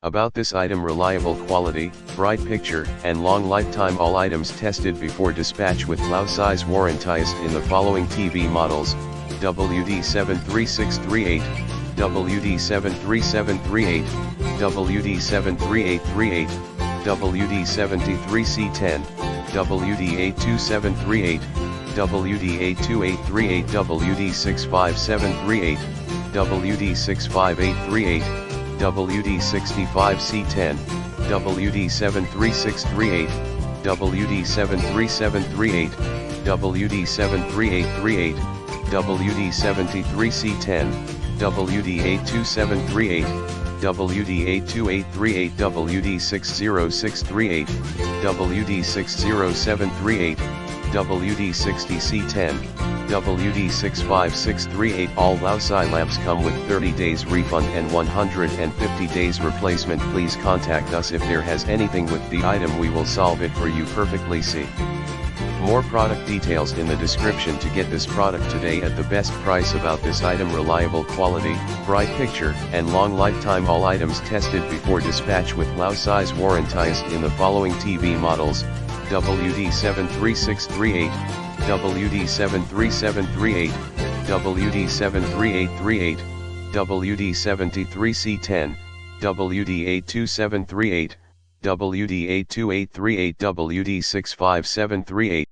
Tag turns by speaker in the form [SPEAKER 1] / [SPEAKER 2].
[SPEAKER 1] About this item: reliable quality, bright picture, and long lifetime. All items tested before dispatch with WOWSAI warranties in the following TV models: WD-73638, WD-73738, WD-73838, WD-73C10, WD-82738, WD-82838, WD-65738, WD-65838, WD-65C10, WD-73638, WD-73738, WD-73838, WD-73C10, WD-82738, WD-82838, WD-60638, WD-60738, WD-60C10, WD-65638. All WOWSAI lamps come with 30 days refund and 150 days replacement. Please contact us if there has anything with the item. We will solve it for you perfectly. See more product details in the description to get this product today at the best price. About this item: reliable quality, bright picture, and long lifetime. All items tested before dispatch with WOWSAI warranties in the following TV models: WD-73638, WD-73738, WD-73838, WD-73C10, WD-82738, WD-82838, WD-65738,